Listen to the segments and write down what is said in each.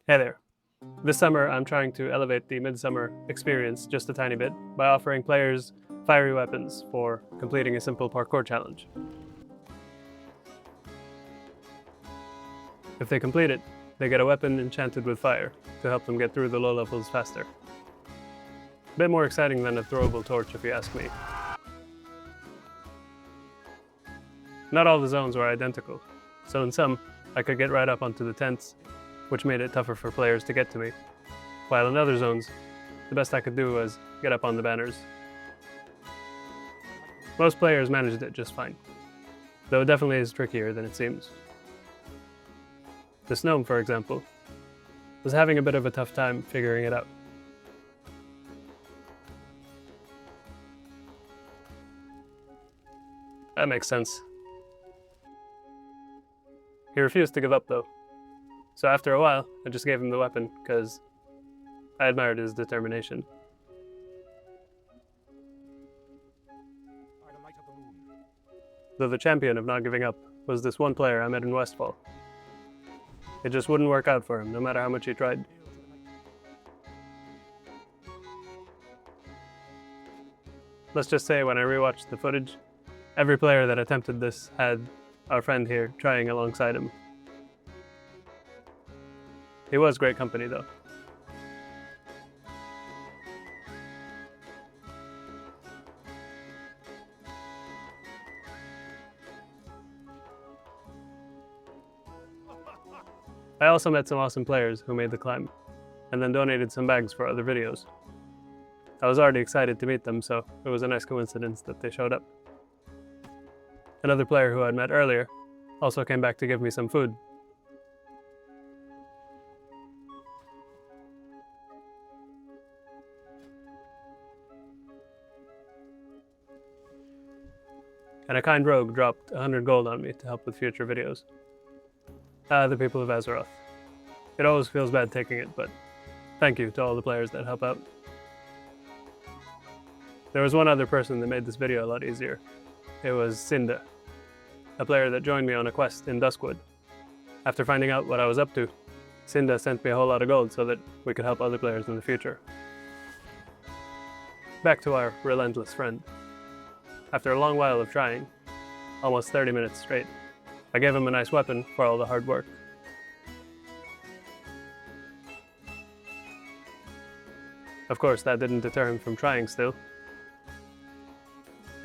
Hey there. This summer, I'm trying to elevate the Midsummer experience just a tiny bit by offering players fiery weapons for completing a simple parkour challenge. If they complete it, they get a weapon enchanted with fire to help them get through the low levels faster. A bit more exciting than a throwable torch, if you ask me. Not all the zones were identical, so in some, I could get right up onto the tents, which made it tougher for players to get to me, while in other zones, the best I could do was get up on the banners. Most players managed it just fine, though it definitely is trickier than it seems. This gnome, for example, was having a bit of a tough time figuring it out. That makes sense. He refused to give up though, so after a while, I just gave him the weapon because I admired his determination. Though the champion of not giving up was this one player I met in Westfall. It just wouldn't work out for him, no matter how much he tried. Let's just say when I rewatched the footage, every player that attempted this had our friend here trying alongside him. He was great company though. I also met some awesome players who made the climb, and then donated some bags for other videos. I was already excited to meet them, so it was a nice coincidence that they showed up. Another player who I'd met earlier also came back to give me some food. And a kind rogue dropped 100 gold on me to help with future videos. The people of Azeroth. It always feels bad taking it, but thank you to all the players that help out. There was one other person that made this video a lot easier. It was Cinda, a player that joined me on a quest in Duskwood. After finding out what I was up to, Cinda sent me a whole lot of gold so that we could help other players in the future. Back to our relentless friend. After a long while of trying, almost 30 minutes straight, I gave him a nice weapon for all the hard work. Of course, that didn't deter him from trying still.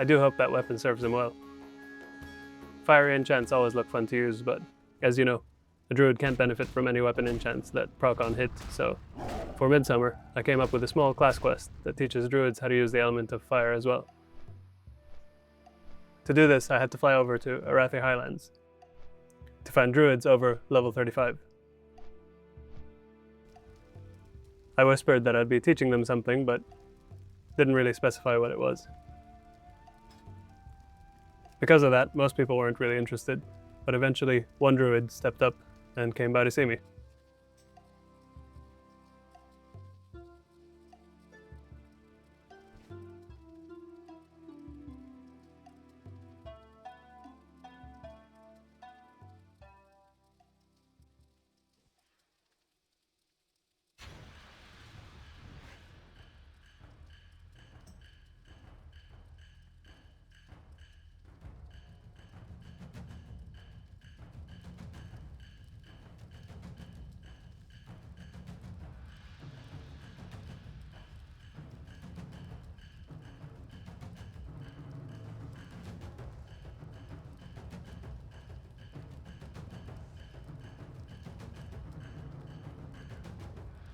I do hope that weapon serves him well. Fiery enchants always look fun to use, but as you know, a druid can't benefit from any weapon enchants that proc on hit, so for Midsummer, I came up with a small class quest that teaches druids how to use the element of fire as well. To do this, I had to fly over to Arathi Highlands to find druids over level 35. I whispered that I'd be teaching them something, but didn't really specify what it was. Because of that, most people weren't really interested, but eventually one druid stepped up and came by to see me.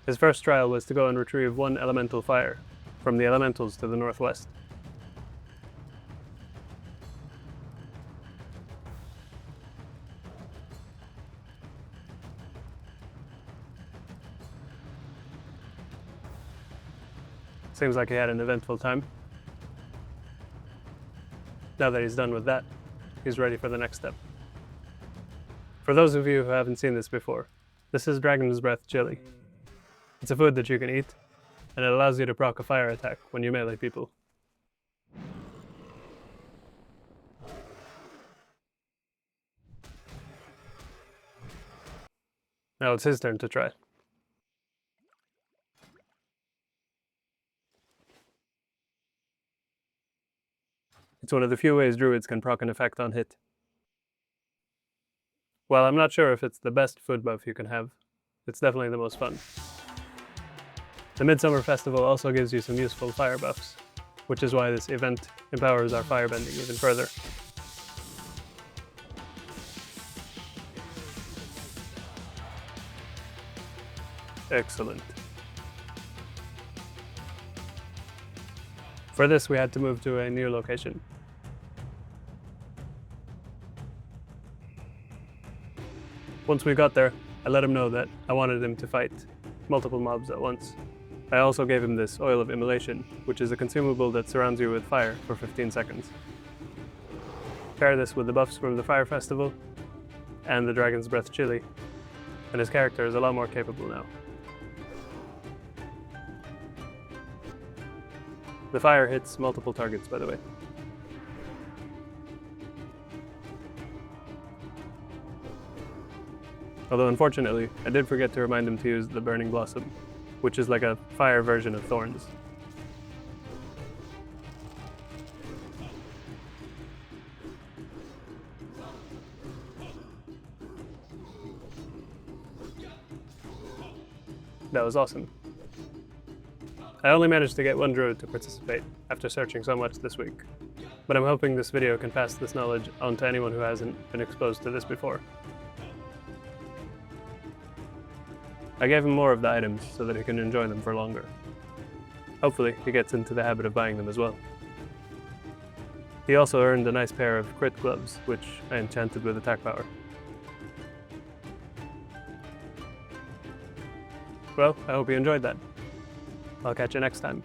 His first trial was to go and retrieve one elemental fire from the elementals to the northwest. Seems like he had an eventful time. Now that he's done with that, he's ready for the next step. For those of you who haven't seen this before, this is Dragon's Breath chili. It's a food that you can eat, and it allows you to proc a fire attack when you melee people. Now it's his turn to try. It's one of the few ways druids can proc an effect on hit. While I'm not sure if it's the best food buff you can have, it's definitely the most fun. The Midsummer Festival also gives you some useful fire buffs, which is why this event empowers our firebending even further. Excellent. For this, we had to move to a new location. Once we got there, I let him know that I wanted him to fight multiple mobs at once. I also gave him this Oil of Immolation, which is a consumable that surrounds you with fire for 15 seconds. Pair this with the buffs from the Fire Festival and the Dragon's Breath Chili, and his character is a lot more capable now. The fire hits multiple targets, by the way. Although unfortunately, I did forget to remind him to use the Burning Blossom, which is like a fire version of Thorns. That was awesome. I only managed to get one druid to participate after searching so much this week, but I'm hoping this video can pass this knowledge on to anyone who hasn't been exposed to this before. I gave him more of the items so that he can enjoy them for longer. Hopefully, he gets into the habit of buying them as well. He also earned a nice pair of crit gloves, which I enchanted with attack power. Well, I hope you enjoyed that. I'll catch you next time.